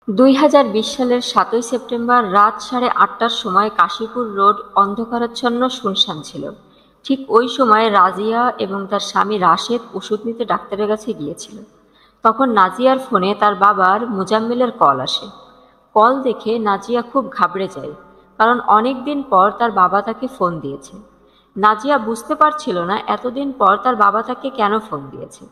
2020 সালের 7ই সেপ্টেম্বর রাত 8:30টার সময় কাশীপুর রোড অন্ধকারাচ্ছন্ন শুনশান ছিল। ঠিক ওই সময় রাজিয়া এবং তার স্বামী রাশেদ ওষুধ নিতে ডাক্তারের কাছে গিয়েছিল। তখন নাজিয়ার ফোনে তার বাবার মুজাম্মেলের কল আসে। কল দেখে নাজিয়া খুব ঘাবড়ে যায়, কারণ অনেক দিন পর তার বাবা তাকে ফোন দিয়েছে। নাজিয়া বুঝতে পারছিল না এতদিন পর তার বাবা তাকে কেন ফোন দিয়েছে।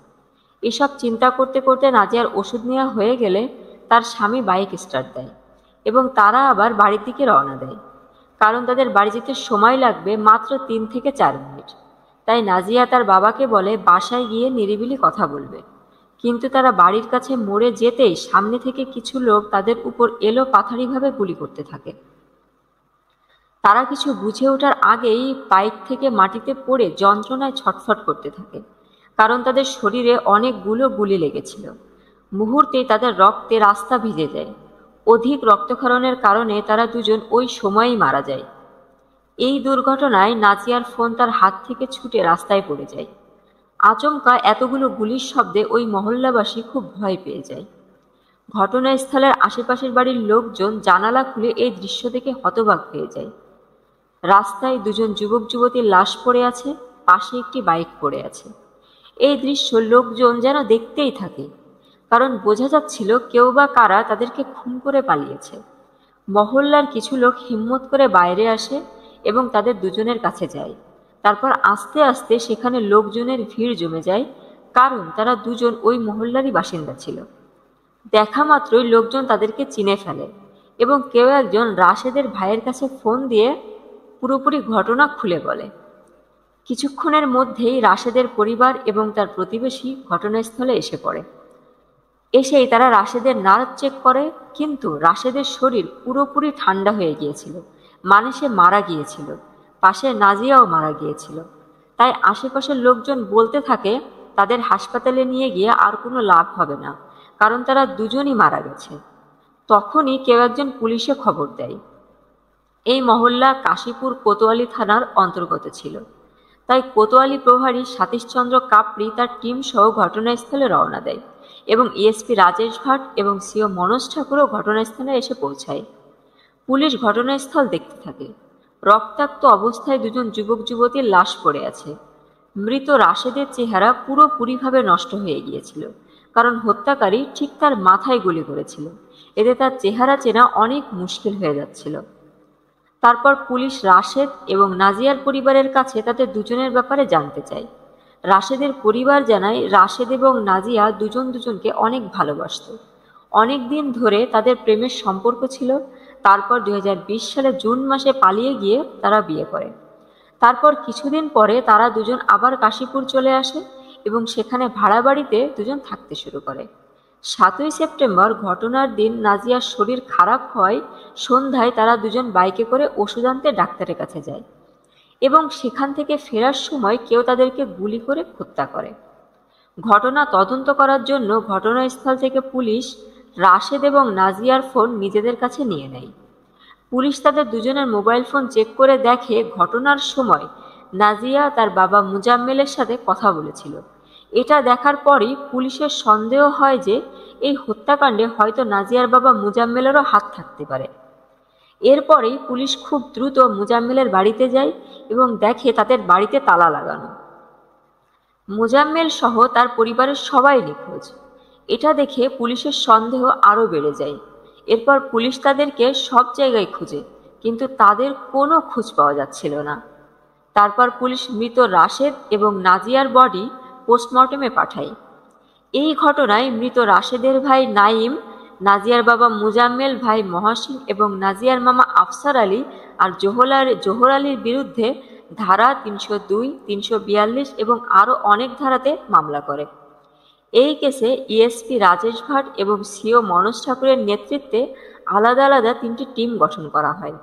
এসব চিন্তা করতে করতে নাজিয়ার ওষুধ নেওয়া হয়ে গেলে তার স্বামী বাইক স্টার্ট দেয় এবং তারা আবার বাড়ির দিকে রওনা দেয়, কারণ তাদের বাড়ি যেতে সময় লাগবে মাত্র 3 থেকে 4 মিনিট। তাই নাজিয়া তার বাবাকে বলে বাসায় গিয়ে নিরিবিলি কথা বলবে। কিন্তু তারা বাড়ির কাছে মোড়ে যেতেই সামনে থেকে কিছু লোক তাদের উপর এলো পাথারিভাবে গুলি করতে থাকে। তারা কিছু বুঝে ওঠার আগেই বাইক থেকে মাটিতে পড়ে যন্ত্রণায় ছটফট করতে থাকে, কারণ তাদের শরীরে অনেকগুলো গুলি লেগেছিল। মুহূর্তেই তাদের রক্তে রাস্তা ভিজে যায়। অধিক রক্তক্ষরণের কারণে তারা দুজন ওই সময়েই মারা যায়। এই দুর্ঘটনায় নাজিয়ার ফোন তার হাত থেকে ছুটে রাস্তায় পড়ে যায়। আচমকা এতগুলো গুলির শব্দে ওই মহল্লাবাসী খুব ভয় পেয়ে যায়। ঘটনাস্থলের আশেপাশের বাড়ির লোকজন জানালা খুলে এই দৃশ্য দেখে হতবাক হয়ে যায়। রাস্তায় দুজন যুবক যুবতীর লাশ পড়ে আছে, পাশে একটি বাইক পড়ে আছে। এই দৃশ্য লোকজন যেন দেখতেই থাকে, কারণ বোঝা যাচ্ছিল কেউ বা কারা তাদেরকে খুন করে পালিয়েছে। মহল্লার কিছু লোক হিম্মত করে বাইরে আসে এবং তাদের দুজনের কাছে যায়। তারপর আস্তে আস্তে সেখানে লোকজনের ভিড় জমে যায়, কারণ তারা দুজন ওই মহল্লারই বাসিন্দা ছিল। দেখা মাত্রই লোকজন তাদেরকে চিনে ফেলে এবং কেউ একজন রাশেদের ভাইয়ের কাছে ফোন দিয়ে পুরোপুরি ঘটনা খুলে বলে। কিছুক্ষণের মধ্যেই রাশেদের পরিবার এবং তার প্রতিবেশী ঘটনাস্থলে এসে পড়ে। এসেই তারা রাশেদের নার্ভ চেক করে, কিন্তু রাশেদের শরীর পুরোপুরি ঠান্ডা হয়ে গিয়েছিল, মানে সে মারা গিয়েছিল। পাশে নাজিয়াও মারা গিয়েছিল। তাই আশেপাশের লোকজন বলতে থাকে তাদের হাসপাতালে নিয়ে গিয়ে আর কোনো লাভ হবে না, কারণ তারা দুজনই মারা গেছে। তখনই কেউ একজন পুলিশে খবর দেয়। এই মহল্লা কাশীপুর কোতোয়ালি থানার অন্তর্গত ছিল। তাই কোতোয়ালি প্রভারী সতীশচন্দ্র কাপড়ি তার টিম সহ ঘটনাস্থলে রওনা দেয় এবং এএসপি রাজেশ ভাট এবং সিও মনোজ ঠাকুরও ঘটনাস্থলে এসে পৌঁছায়। পুলিশ ঘটনাস্থল দেখতে থাকে। রক্তাক্ত অবস্থায় দুজন যুবক যুবতীর লাশ পড়ে আছে। মৃত রাশেদের চেহারা পুরোপুরিভাবে নষ্ট হয়ে গিয়েছিল, কারণ হত্যাকারী ঠিক তার মাথায় গুলি করেছিল। এতে তার চেহারা চেনা অনেক মুশকিল হয়ে যাচ্ছিল। তারপর পুলিশ রাশেদ এবং নাজিয়ার পরিবারের কাছে তাদের দুজনের ব্যাপারে জানতে চায়। রাশেদের পরিবার জানায় রাশেদ এবং নাজিয়া দুজন দুজনকে অনেক ভালোবাসত। অনেক দিন ধরে তাদের প্রেমের সম্পর্ক ছিল। তারপর 2020 সালে জুন মাসে পালিয়ে গিয়ে তারা বিয়ে করে। তারপর কিছুদিন পরে তারা দুজন আবার কাশীপুর চলে আসে এবং সেখানে ভাড়া বাড়িতে দুজন থাকতে শুরু করে। 7ই সেপ্টেম্বর ঘটনার দিন নাজিয়ার শরীর খারাপ হওয়ায় সন্ধ্যায় তারা দুজন বাইকে করে ওষুধ আনতে ডাক্তারের কাছে যায় এবং সেখান থেকে ফেরার সময় কেউ তাদেরকে গুলি করে হত্যা করে। ঘটনা তদন্ত করার জন্য ঘটনাস্থল থেকে পুলিশ রাশেদ এবং নাজিয়ার ফোন নিজেদের কাছে নিয়ে নেয়। পুলিশ তাদের দুজনের মোবাইল ফোন চেক করে দেখে ঘটনার সময় নাজিয়া তার বাবা মুজাম্মেলের সাথে কথা বলেছিল। এটা দেখার পরই পুলিশের সন্দেহ হয় যে এই হত্যাকাণ্ডে হয়তো নাজিয়ার বাবা মুজাম্মেলেরও হাত থাকতে পারে। এরপরেই পুলিশ খুব দ্রুত মুজাম্মেলের বাড়িতে যায় এবং দেখে তাদের বাড়িতে তালা লাগানো। মুজাম্মেল সহ তার পরিবারের সবাই নিখোঁজ। এটা দেখে পুলিশের সন্দেহ আরও বেড়ে যায়। এরপর পুলিশ তাদেরকে সব জায়গায় খুঁজে, কিন্তু তাদের কোনো খোঁজ পাওয়া যাচ্ছিল না। তারপর পুলিশ মৃত রাশেদ এবং নাজিয়ার বডি পোস্টমর্টমে পাঠায়। এই ঘটনায় মৃত রাশেদের ভাই নাইম, নাজিয়ার বাবা মুজাম্মেল, ভাই মহসিন এবং নাজিয়ার মামা আফসার আলী আর জোহর আলীর বিরুদ্ধে ধারা 302, 342 এবং আরও অনেক ধারাতে মামলা করে। এই কেসে ইএসপি রাজেশ ভাট এবং সিও মনোজ ঠাকুরের নেতৃত্বে আলাদা আলাদা 3টি টিম গঠন করা হয়।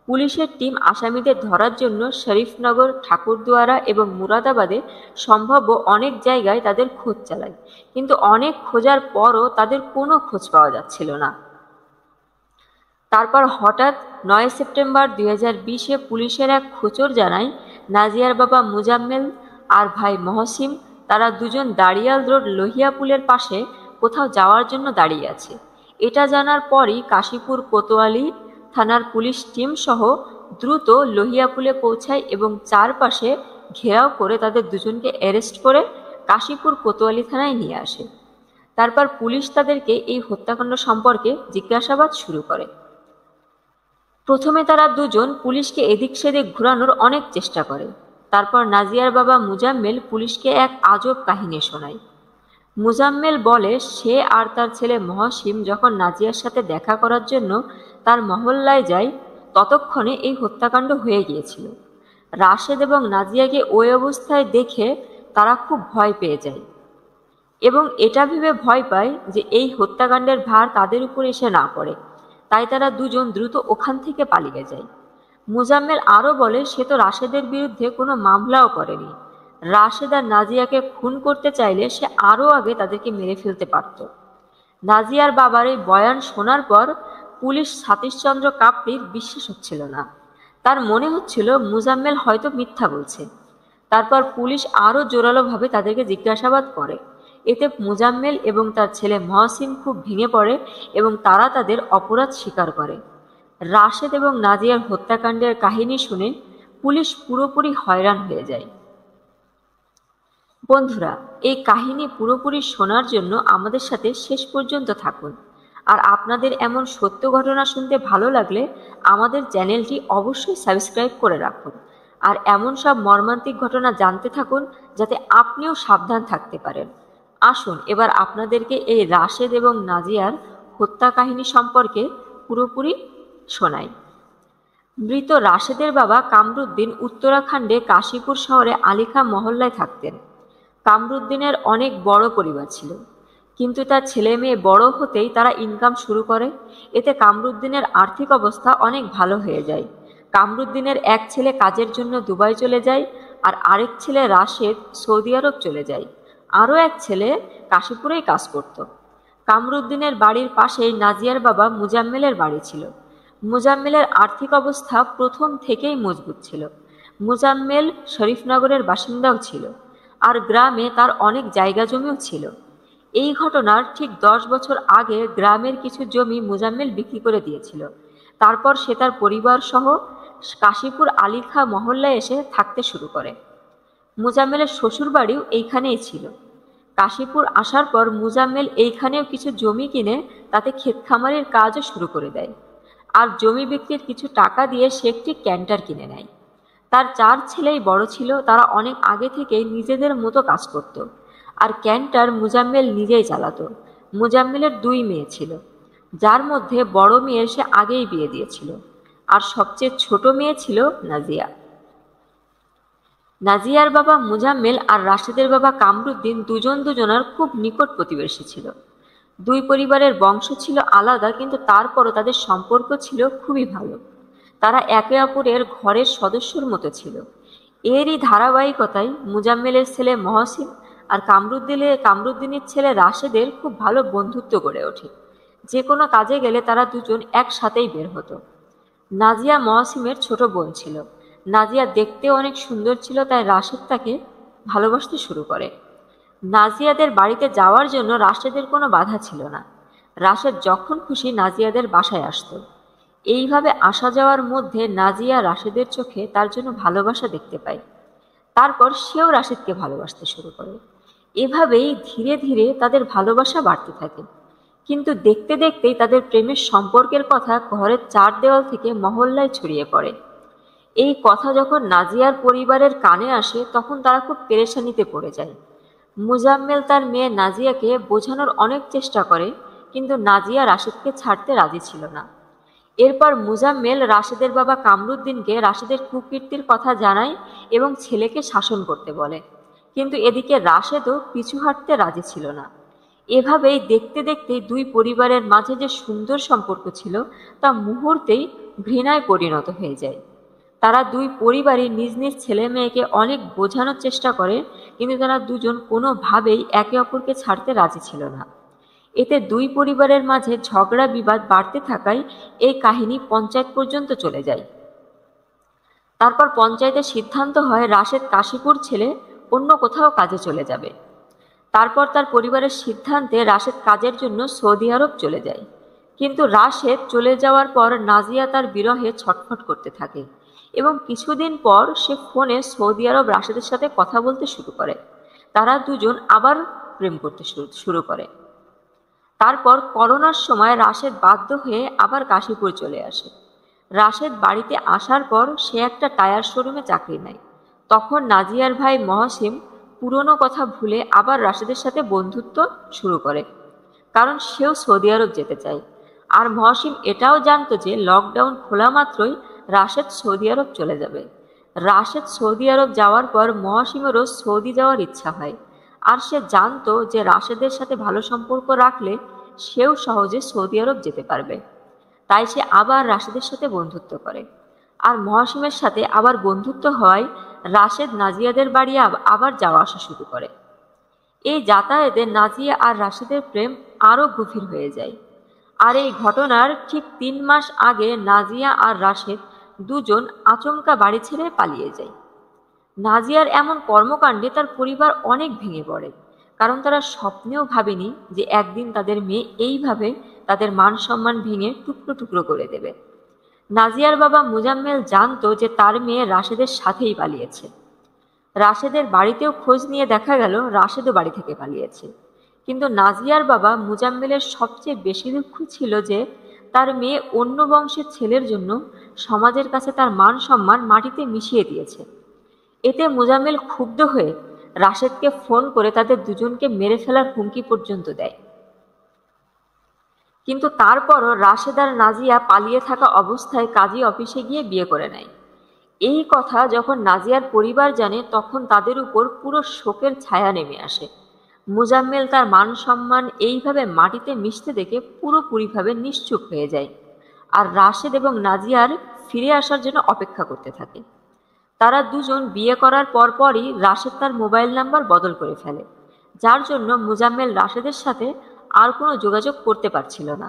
পুলিশের টিম আসামিদের ধরার জন্য শরীফনগর, ঠাকুরদুয়ারা এবং মুরাদাবাদে সম্ভাব্য অনেক জায়গায় তাদের খোঁজ চালায়, কিন্তু অনেক খোঁজার পরও তাদের কোনো খোঁজ পাওয়া যাচ্ছিল না। তারপর হঠাৎ 9 সেপ্টেম্বর 2020-এ পুলিশের এক খোঁচর জানায় নাজিয়ার বাবা মুজাম্মেল আর ভাই মহসিম তারা দুজন দাড়িয়াল রোড লোহিয়া পুলের পাশে কোথাও যাওয়ার জন্য দাঁড়িয়ে আছে। এটা জানার পরই কাশীপুর কোতোয়ালি থানার পুলিশ টিম সহ দ্রুত লোহিয়াপুলে পৌঁছায় এবং চারপাশে ঘেরাও করে তাদের দুজনকে অ্যারেস্ট করে কাশীপুর কোতোয়ালি থানায় নিয়ে আসে। তারপর পুলিশ তাদেরকে এই হত্যাকাণ্ড সম্পর্কে জিজ্ঞাসাবাদ শুরু করে। প্রথমে তারা দুজন পুলিশকে এদিক সেদিক ঘোরানোর অনেক চেষ্টা করে। তারপর নাজিয়ার বাবা মুজাম্মেল পুলিশকে এক আজব কাহিনী শোনায়। মুজাম্মেল বলে সে আর তার ছেলে মহসিম যখন নাজিয়ার সাথে দেখা করার জন্য তার মহল্লায় যায়, ততক্ষণে এই হত্যাকাণ্ড হয়ে গিয়েছিল। রাশেদ এবং নাজিয়াকে ওই অবস্থায় দেখে তারা খুব ভয় পেয়ে যায় এবং এটা ভেবে ভয় পায় যে এই হত্যাকাণ্ডের ভার তাদের উপর এসে না পড়ে, তাই তারা দুজন দ্রুত ওখান থেকে পালিয়ে যায়। মুজাম্মেল আরও বলে সে তো রাশেদের বিরুদ্ধে কোনো মামলাও করেনি। রাশেদ আর নাজিয়াকে খুন করতে চাইলে সে আরও আগে তাদেরকে মেরে ফেলতে পারত। নাজিয়ার বাবার এই বয়ান শোনার পর পুলিশ সতীশচন্দ্র কাপড়ির বিশ্বাস হচ্ছিল না। তার মনে হচ্ছিল মুজাম্মেল হয়তো মিথ্যা বলছে। তারপর পুলিশ আরও জোরালোভাবে তাদেরকে জিজ্ঞাসাবাদ করে। এতে মুজাম্মেল এবং তার ছেলে মহসিন খুব ভেঙে পড়ে এবং তারা তাদের অপরাধ স্বীকার করে। রাশেদ এবং নাজিয়ার হত্যাকাণ্ডের কাহিনী শুনে পুলিশ পুরোপুরি হয়রান হয়ে যায়। বন্ধুরা, এই কাহিনী পুরোপুরি শোনার জন্য আমাদের সাথে শেষ পর্যন্ত থাকুন। আর আপনাদের এমন সত্য ঘটনা শুনতে ভালো লাগলে আমাদের চ্যানেলটি অবশ্যই সাবস্ক্রাইব করে রাখুন আর এমন সব মর্মান্তিক ঘটনা জানতে থাকুন যাতে আপনিও সাবধান থাকতে পারেন। আসুন এবার আপনাদেরকে এই রাশেদ এবং নাজিয়ার হত্যা কাহিনী সম্পর্কে পুরোপুরি শোনাই। মৃত রাশেদের বাবা কামরুদ্দিন উত্তরাখণ্ডে কাশীপুর শহরে আলিখা মহল্লায় থাকতেন। কামরুদ্দিনের অনেক বড় পরিবার ছিল, কিন্তু তার ছেলে মেয়ে বড় হতেই তারা ইনকাম শুরু করে। এতে কামরুদ্দিনের আর্থিক অবস্থা অনেক ভালো হয়ে যায়। কামরুদ্দিনের এক ছেলে কাজের জন্য দুবাই চলে যায় আর আরেক ছেলে রাশেদ সৌদি আরব চলে যায়। আরও এক ছেলে কাশীপুরেই কাজ করত। কামরুদ্দিনের বাড়ির পাশেই নাজিয়ার বাবা মুজাম্মেলের বাড়ি ছিল। মুজাম্মেলের আর্থিক অবস্থা প্রথম থেকেই মজবুত ছিল। মুজাম্মেল শরীফনগরের বাসিন্দাও ছিল আর গ্রামে তার অনেক জায়গা জমিও ছিল। এই ঘটনার ঠিক 10 বছর আগে গ্রামের কিছু জমি মুজাম্মেল বিক্রি করে দিয়েছিল। তারপর সে তার পরিবার সহ কাশীপুর আলিখা মহল্লায় এসে থাকতে শুরু করে। মুজাম্মেলের শ্বশুরবাড়িও এইখানেই ছিল। কাশীপুর আসার পর মুজাম্মেল এইখানেও কিছু জমি কিনে তাতে ক্ষেত খামারের কাজও শুরু করে দেয় আর জমি বিক্রির কিছু টাকা দিয়ে সে একটি ক্যান্টার কিনে নেয়। তার 4 ছেলেই বড় ছিল, তারা অনেক আগে থেকেই নিজেদের মতো কাজ করত আর ক্যান্টার মুজাম্মেল নিজেই চালাতো। মুজাম্মেলের 2 মেয়ে ছিল, যার মধ্যে বড় মেয়ের সে আগেই বিয়ে দিয়েছিল আর সবচেয়ে ছোট মেয়ে ছিল নাজিয়া। নাজিয়ার বাবা মুজাম্মেল আর রাশেদের বাবা কামরুদ্দিন দুজন দুজনার খুব নিকট প্রতিবেশী ছিল। 2 পরিবারের বংশ ছিল আলাদা, কিন্তু তারপরও তাদের সম্পর্ক ছিল খুবই ভালো। তারা একে অপরের ঘরের সদস্যর মতো ছিল। এরই ধারাবাহিকতায় মুজাম্মেলের ছেলে মহসিন আর কামরুদ্দিনের ছেলে রাশেদের খুব ভালো বন্ধুত্ব গড়ে ওঠে। যে কোনো কাজে গেলে তারা দুজন একসাথেই বের হতো। নাজিয়া মহসিমের ছোট বোন ছিল। নাজিয়া দেখতে অনেক সুন্দর ছিল, তাই রাশেদ তাকে ভালোবাসতে শুরু করে। নাজিয়াদের বাড়িতে যাওয়ার জন্য রাশেদের কোনো বাধা ছিল না। রাশেদ যখন খুশি নাজিয়াদের বাসায় আসতো। এইভাবে আসা যাওয়ার মধ্যে নাজিয়া রাশেদের চোখে তার জন্য ভালোবাসা দেখতে পায়। তারপর সেও রাশেদকে ভালোবাসতে শুরু করে। এভাবেই ধীরে ধীরে তাদের ভালোবাসা বাড়তে থাকে। কিন্তু দেখতে দেখতেই তাদের প্রেমের সম্পর্কের কথা ঘরের 4 দেওয়াল থেকে মহল্লায় ছড়িয়ে পড়ে। এই কথা যখন নাজিয়ার পরিবারের কানে আসে তখন তারা খুব পেরেশানিতে পড়ে যায়। মুজাম্মেল তার মেয়ে নাজিয়াকে বোঝানোর অনেক চেষ্টা করে, কিন্তু নাজিয়া রাশেদকে ছাড়তে রাজি ছিল না। এরপর মুজাম্মেল রাশেদের বাবা কামরুদ্দিনকে রাশেদের কুকীর্তির কথা জানায় এবং ছেলেকে শাসন করতে বলে, কিন্তু এদিকে রাশেদও পিছু হাঁটতে রাজি ছিল না। এভাবেই দেখতে দেখতে 2 পরিবারের মাঝে যে সুন্দর সম্পর্ক ছিল তা মুহূর্তেই ঘৃণায় পরিণত হয়ে যায়। তারা 2 পরিবারই নিজ নিজ ছেলে মেয়েকে অনেক বোঝানোর চেষ্টা করে, কিন্তু তারা দুজন কোনোভাবেই একে অপরকে ছাড়তে রাজি ছিল না। এতে 2 পরিবারের মাঝে ঝগড়া বিবাদ বাড়তে থাকায় এই কাহিনী পঞ্চায়েত পর্যন্ত চলে যায়। তারপর পঞ্চায়েতের সিদ্ধান্ত হয় রাশেদ কাশীপুর ছেড়ে অন্য কোথাও কাজে চলে যাবে। তারপর তার পরিবারের সিদ্ধান্তে রাশেদ কাজের জন্য সৌদি আরব চলে যায়। কিন্তু রাশেদ চলে যাওয়ার পর নাজিয়া তার বিরহে ছটফট করতে থাকে এবং কিছুদিন পর সে ফোনে সৌদি আরব রাশেদের সাথে কথা বলতে শুরু করে। তারা দুজন আবার প্রেম করতে শুরু করে। তারপর করোনার সময় রাশেদ বাধ্য হয়ে আবার কাশীপুর চলে আসে। রাশেদ বাড়িতে আসার পর সে একটা টায়ার শোরুমে চাকরি নেয়। তখন নাজিয়ার ভাই মহসিম পুরনো কথা ভুলে আবার রাশেদের সাথে বন্ধুত্ব শুরু করে, কারণ সেও সৌদি আরব যেতে চায়। আর মহসিম এটাও জানতো যে লকডাউন খোলা মাত্রই রাশেদ সৌদি আরব চলে যাবে। রাশেদ সৌদি আরব যাওয়ার পর মহসিমেরও সৌদি যাওয়ার ইচ্ছা হয়, আর সে জানতো যে রাশেদের সাথে ভালো সম্পর্ক রাখলে সেও সহজে সৌদি আরব যেতে পারবে। তাই সে আবার রাশেদের সাথে বন্ধুত্ব করে। আর মহসিমের সাথে আবার বন্ধুত্ব হওয়ায় রাশেদ নাজিয়াদের বাড়ি আবার যাওয়া আসা শুরু করে। এই যাতায়াতে নাজিয়া আর রাশেদের প্রেম আরও গভীর হয়ে যায়। আর এই ঘটনার ঠিক 3 মাস আগে নাজিয়া আর রাশেদ দুজন আচমকা বাড়ি ছেড়ে পালিয়ে যায়। নাজিয়ার এমন কর্মকাণ্ডে তার পরিবার অনেক ভেঙে পড়ে, কারণ তারা স্বপ্নেও ভাবেনি যে একদিন তাদের মেয়ে এইভাবে তাদের মান সম্মান ভেঙে টুকরো টুকরো করে দেবে। নাজিয়ার বাবা মুজাম্মেল জানতো যে তার মেয়ে রাশেদের সাথেই পালিয়েছে। রাশেদের বাড়িতেও খোঁজ নিয়ে দেখা গেল রাশেদও বাড়ি থেকে পালিয়েছে। কিন্তু নাজিয়ার বাবা মুজাম্মেলের সবচেয়ে বেশি দুঃখ ছিল যে তার মেয়ে অন্য বংশের ছেলের জন্য সমাজের কাছে তার মান সম্মান মাটিতে মিশিয়ে দিয়েছে। এতে মুজাম্মেল ক্ষুব্ধ হয়ে রাশেদকে ফোন করে তাদের দুজনকে মেরে ফেলার হুমকি পর্যন্ত দেয়। কিন্তু তারপরও রাশেদ আর নাজিয়া পালিয়ে থাকা অবস্থায় কাজী অফিসে গিয়ে বিয়ে করে নেয়। এই কথা যখন নাজিয়ার পরিবার জানে, তখন তাদের উপর পুরো শোকের ছায়া নেমে আসে। মুজাম্মেল তার মান সম্মান এইভাবে মাটিতে মিশতে দেখে পুরোপুরিভাবে নিশ্চুপ হয়ে যায়, আর রাশেদ এবং নাজিয়ার ফিরে আসার জন্য অপেক্ষা করতে থাকে। তারা দুজন বিয়ে করার পরপরই রাশেদ তার মোবাইল নাম্বার বদল করে ফেলে, যার জন্য মুজাম্মেল রাশেদের সাথে আর কোনো যোগাযোগ করতে পারছিল না।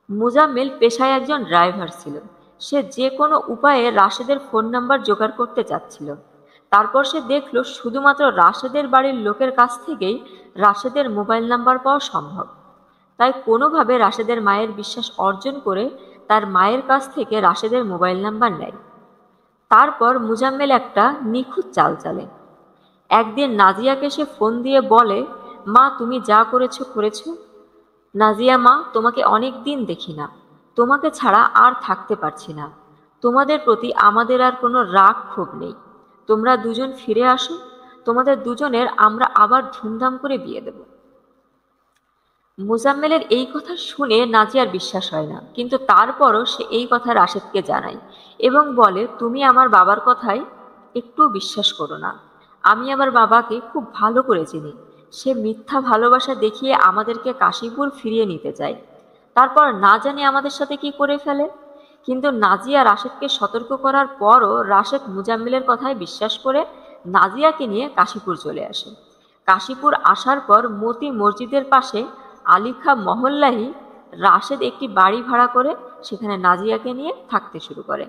মুজাম্মেল পেশায় একজন ড্রাইভার ছিল। সে যে কোনো উপায়ে রাশেদের ফোন নাম্বার জোগাড় করতে চাচ্ছিল। তারপর সে দেখল শুধুমাত্র রাশেদের বাড়ির লোকের কাছ থেকেই রাশেদের মোবাইল নাম্বার পাওয়া সম্ভব। তাই কোনোভাবে রাশেদের মায়ের বিশ্বাস অর্জন করে তার মায়ের কাছ থেকে রাশেদের মোবাইল নাম্বার নেয়। তারপর মুজাম্মেল একটা নিখুঁত চাল চালে। একদিন নাজিয়াকে সে ফোন দিয়ে বলে, মা তুমি যা করেছো করেছো। নাজিয়া, মা তোমাকে অনেক দিন দেখি না, তোমাকে ছাড়া আর থাকতে পারছি না। তোমাদের প্রতি আমাদের আর কোনো রাগ ক্ষোভ নেই। তোমরা দুজন ফিরে আসো, তোমাদের দুজনের আমরা আবার ধুমধাম করে বিয়ে দেব। মুজাম্মেলের এই কথা শুনে নাজিয়ার বিশ্বাস হয় না, কিন্তু তারপরও সে এই কথা রাশেদকে জানায় এবং বলে, তুমি আমার বাবার কথায় একটু বিশ্বাস করো না। আমি আমার বাবাকে খুব ভালো করে চিনি। সে মিথ্যা ভালোবাসা দেখিয়ে আমাদেরকে কাশীপুর ফিরিয়ে নিতে চায়, তারপর না জানি আমাদের সাথে কি করে ফেলে। কিন্তু নাজিয়া রাশেদকে সতর্ক করার পরও রাশেদ মুজাম্মেলের কথায় বিশ্বাস করে নাজিয়াকে নিয়ে কাশীপুর চলে আসে। কাশীপুর আসার পর মতি মসজিদের পাশে আলিখা মহল্লায় রাশেদ একটি বাড়ি ভাড়া করে সেখানে নাজিয়াকে নিয়ে থাকতে শুরু করে।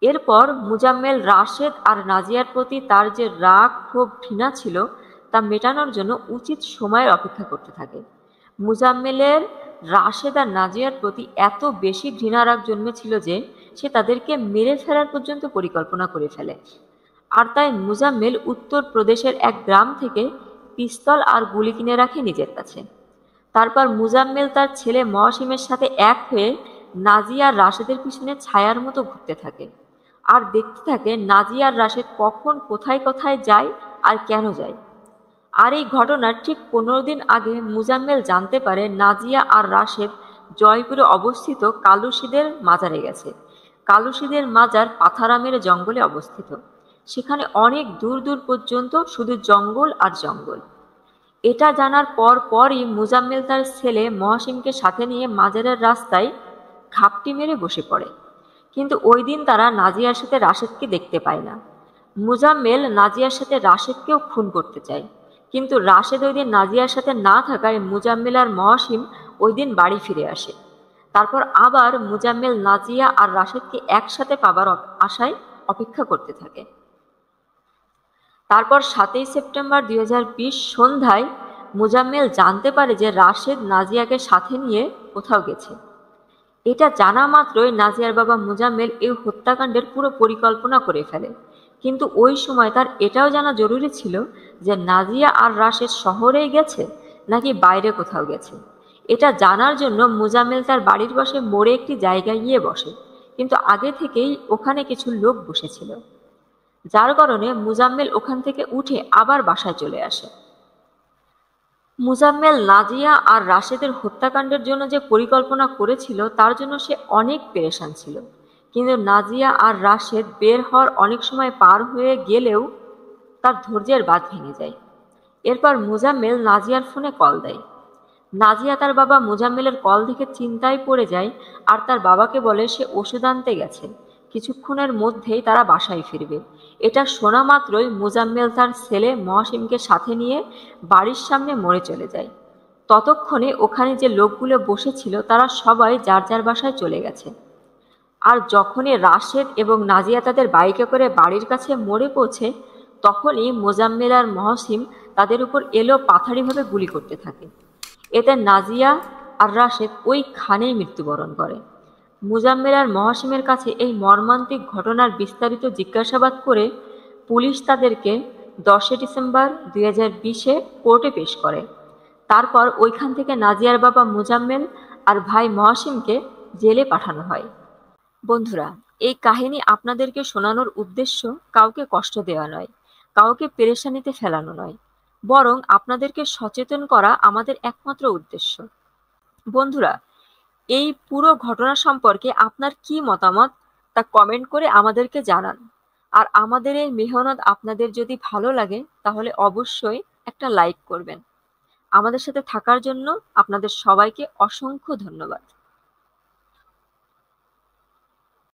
এরপর মুজাম্মেল রাশেদ আর নাজিয়ার প্রতি তার যে রাগ ক্ষোভ ঘৃণা ছিল তা মেটানোর জন্য উচিত সময়ের অপেক্ষা করতে থাকে। মুজাম্মেলের রাশেদ আর নাজিয়ার প্রতি এত বেশি ঘৃণা রাগ জন্মেছিল যে সে তাদেরকে মেরে ফেলার পর্যন্ত পরিকল্পনা করে ফেলে। আর তাই মুজাম্মেল উত্তর প্রদেশের এক গ্রাম থেকে পিস্তল আর গুলি কিনে রাখে নিজের কাছে। তারপর মুজাম্মেল তার ছেলে মহসিমের সাথে এক হয়ে নাজিয়া আর রাশেদের পিছনে ছায়ার মতো ঘুরতে থাকে আর দেখতে থাকে নাজিয়া আর রাশেদ কখন কোথায় কোথায় যায় আর কেন যায়। আর এই ঘটনার ঠিক 15 দিন আগে মুজাম্মেল জানতে পারে নাজিয়া আর রাশেদ জয়পুরে অবস্থিত কালুশিদের মাজারে গেছে। কালুশিদের মাজার পাথারামের জঙ্গলে অবস্থিত। সেখানে অনেক দূর দূর পর্যন্ত শুধু জঙ্গল আর জঙ্গল। এটা জানার পরই মুজাম্মেল তার ছেলে মহসিমকে সাথে নিয়ে মাজারের রাস্তায় ঘাপটি মেরে বসে পড়ে। কিন্তু ওই দিন তারা নাজিয়ার সাথে রাশেদকে দেখতে পায় না। মুজাম্মেল নাজিয়ার সাথে রাশেদকেও খুন করতে চায়, কিন্তু রাশেদ ওই দিন নাজিয়ার সাথে না থাকায় মুজাম্মেল আর মহসিম ওই দিন বাড়ি ফিরে আসে। তারপর আবার মুজাম্মেল নাজিয়া আর রাশেদকে একসাথে পাবার আশায় অপেক্ষা করতে থাকে। তারপর 7 সেপ্টেম্বর 2020 সন্ধ্যায় মোজাম্মেল জানতে পারে যে রাশেদ নাজিয়াকে সাথে নিয়ে কোথাও গেছে। এটা জানা মাত্রই নাজিয়ার বাবা মোজাম্মেল এই হত্যাকাণ্ডের পুরো পরিকল্পনা করে ফেলে। কিন্তু ওই সময় তার এটাও জানা জরুরি ছিল যে নাজিয়া আর রাশেদ শহরেই গেছে নাকি বাইরে কোথাও গেছে। এটা জানার জন্য মোজাম্মেল তার বাড়ির পাশে মোড়ে একটি জায়গায় গিয়ে বসে, কিন্তু আগে থেকেই ওখানে কিছু লোক বসেছিল, যার কারণে মোজাম্মেল ওখান থেকে উঠে আবার বাসায় চলে আসে। মোজাম্মেল নাজিয়া আর রাশেদের হত্যাকাণ্ডের জন্য যে পরিকল্পনা করেছিল তার জন্য সে অনেক পেরেশান ছিল। কিন্তু নাজিয়া আর রাশেদ বের হওয়ার অনেক সময় পার হয়ে গেলেও তার ধৈর্যের বাঁধ ভেঙে যায়। এরপর মোজাম্মেল নাজিয়ার ফোনে কল দেয়। নাজিয়া তার বাবা মোজাম্মেলের কল দেখে চিন্তায় পড়ে যায় আর তার বাবাকে বলে সে ওষুধ আনতে গেছে, কিছুক্ষণের মধ্যেই তারা বাসায় ফিরবে। এটা শোনা মাত্রই মোজাম্মেল তার ছেলে মহসিমকে সাথে নিয়ে বাড়ির সামনে মরে চলে যায়। ততক্ষণে ওখানে যে লোকগুলো বসেছিল তারা সবাই যার যার বাসায় চলে গেছে। আর যখনই রাশেদ এবং নাজিয়া তাদের বাইকে করে বাড়ির কাছে মোড়ে পৌঁছে, তখনই মোজাম্মেল আর মহসিম তাদের উপর এলো পাথারিভাবে গুলি করতে থাকে। এতে নাজিয়া আর রাশেদ ওইখানেই মৃত্যুবরণ করে। মোজাম্মেল আর মহসিমের কাছে এই মর্মান্তিক ঘটনার বিস্তারিত জিজ্ঞাসাবাদ করে পুলিশ তাদেরকে 10 ডিসেম্বর 2020-এ কোর্টে পেশ করে। তারপর ওইখান থেকে নাজিয়ার বাবা মোজাম্মেল আর ভাই মহসিমকে জেলে পাঠানো হয়। বন্ধুরা, এই কাহিনী আপনাদেরকে শোনানোর উদ্দেশ্য কাউকে কষ্ট দেওয়া নয়, কাউকে পেরেশানিতে ফেলানো নয়, বরং আপনাদেরকে সচেতন করা আমাদের একমাত্র উদ্দেশ্য। বন্ধুরা, এই পুরো ঘটনা সম্পর্কে আপনার কি মতামত তা কমেন্ট করে আমাদেরকে জানান। আর আমাদের এই মেহনত আপনাদের যদি ভালো লাগে তাহলে অবশ্যই একটা লাইক করবেন। আমাদের সাথে থাকার জন্য আপনাদের সবাইকে অসংখ্য ধন্যবাদ।